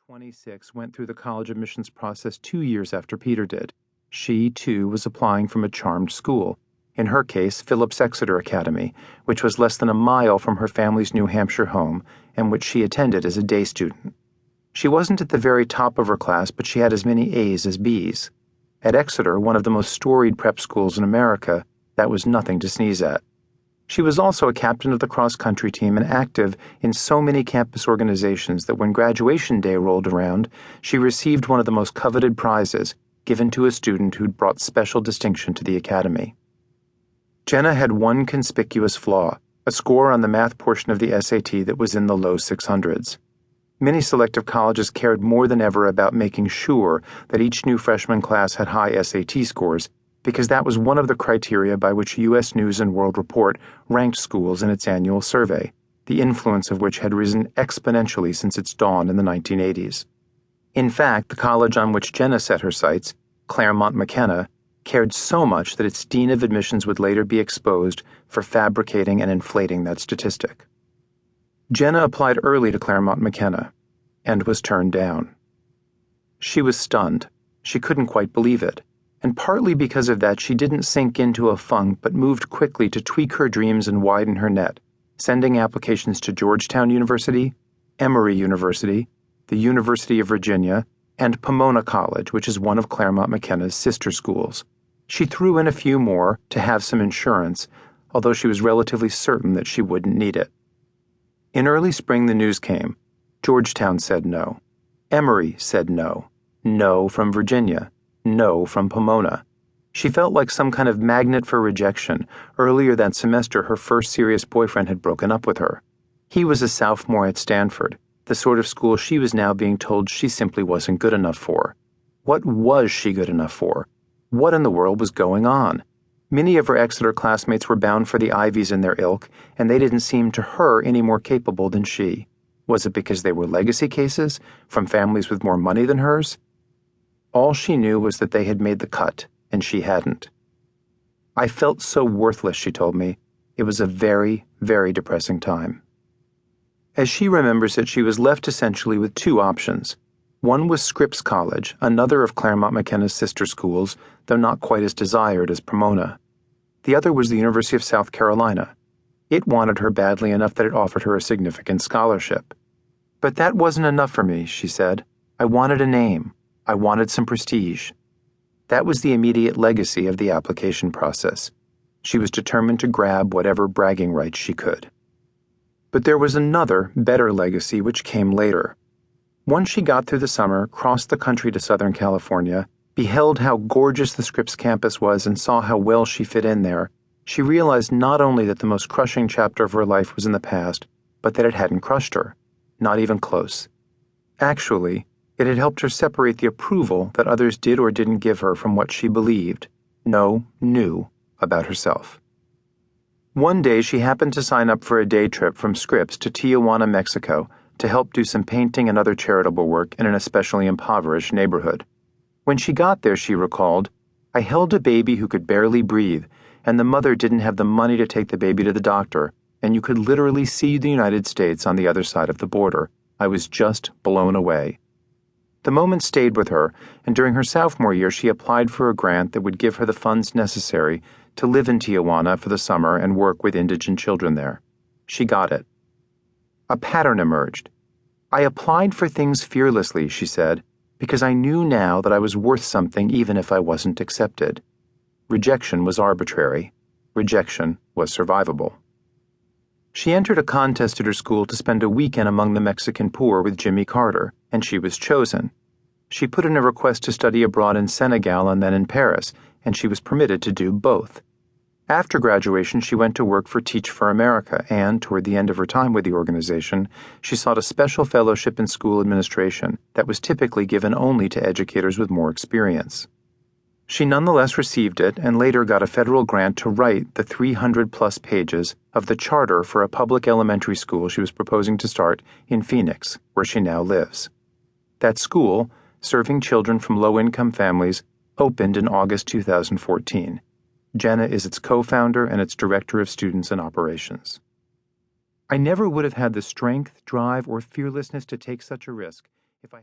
26, went through the college admissions process 2 years after Peter did. She, too, was applying from a charmed school. In her case, Phillips Exeter Academy, which was less than a mile from her family's New Hampshire home and which she attended as a day student. She wasn't at the very top of her class, but she had as many A's as B's. At Exeter, one of the most storied prep schools in America, that was nothing to sneeze at. She was also a captain of the cross-country team and active in so many campus organizations that when graduation day rolled around, she received one of the most coveted prizes, given to a student who'd brought special distinction to the academy. Jenna had one conspicuous flaw, a score on the math portion of the SAT that was in the low 600s. Many selective colleges cared more than ever about making sure that each new freshman class had high SAT scores, because that was one of the criteria by which U.S. News & World Report ranked schools in its annual survey, the influence of which had risen exponentially since its dawn in the 1980s. In fact, the college on which Jenna set her sights, Claremont McKenna, cared so much that its dean of admissions would later be exposed for fabricating and inflating that statistic. Jenna applied early to Claremont McKenna and was turned down. She was stunned. She couldn't quite believe it. And partly because of that, she didn't sink into a funk but moved quickly to tweak her dreams and widen her net, sending applications to Georgetown University, Emory University, the University of Virginia, and Pomona College, which is one of Claremont McKenna's sister schools. She threw in a few more to have some insurance, although she was relatively certain that she wouldn't need it. In early spring, the news came. Georgetown said no. Emory said no. No from Virginia. No from Pomona. She felt like some kind of magnet for rejection. Earlier that semester, her first serious boyfriend had broken up with her. He was a sophomore at Stanford, the sort of school she was now being told she simply wasn't good enough for. What was she good enough for? What in the world was going on? Many of her Exeter classmates were bound for the Ivies in their ilk, and they didn't seem to her any more capable than she. Was it because they were legacy cases, from families with more money than hers? All she knew was that they had made the cut, and she hadn't. I felt so worthless, she told me. It was a very, very depressing time. As she remembers it, she was left essentially with two options. One was Scripps College, another of Claremont McKenna's sister schools, though not quite as desired as Pomona. The other was the University of South Carolina. It wanted her badly enough that it offered her a significant scholarship. But that wasn't enough for me, she said. I wanted a name. I wanted some prestige. That was the immediate legacy of the application process. She was determined to grab whatever bragging rights she could. But there was another, better legacy which came later. Once she got through the summer, crossed the country to Southern California, beheld how gorgeous the Scripps campus was and saw how well she fit in there, she realized not only that the most crushing chapter of her life was in the past, but that it hadn't crushed her. Not even close. Actually, it had helped her separate the approval that others did or didn't give her from what she believed, knew about herself. One day she happened to sign up for a day trip from Scripps to Tijuana, Mexico, to help do some painting and other charitable work in an especially impoverished neighborhood. When she got there, she recalled, I held a baby who could barely breathe, and the mother didn't have the money to take the baby to the doctor, and you could literally see the United States on the other side of the border. I was just blown away. The moment stayed with her, and during her sophomore year she applied for a grant that would give her the funds necessary to live in Tijuana for the summer and work with indigent children there. She got it. A pattern emerged. I applied for things fearlessly, she said, because I knew now that I was worth something even if I wasn't accepted. Rejection was arbitrary. Rejection was survivable. She entered a contest at her school to spend a weekend among the Mexican poor with Jimmy Carter, and she was chosen. She put in a request to study abroad in Senegal and then in Paris, and she was permitted to do both. After graduation, she went to work for Teach for America, and, toward the end of her time with the organization, she sought a special fellowship in school administration that was typically given only to educators with more experience. She nonetheless received it and later got a federal grant to write the 300-plus pages of the charter for a public elementary school she was proposing to start in Phoenix, where she now lives. That school, serving children from low-income families, opened in August 2014. Jenna is its co-founder and its director of students and operations. I never would have had the strength, drive, or fearlessness to take such a risk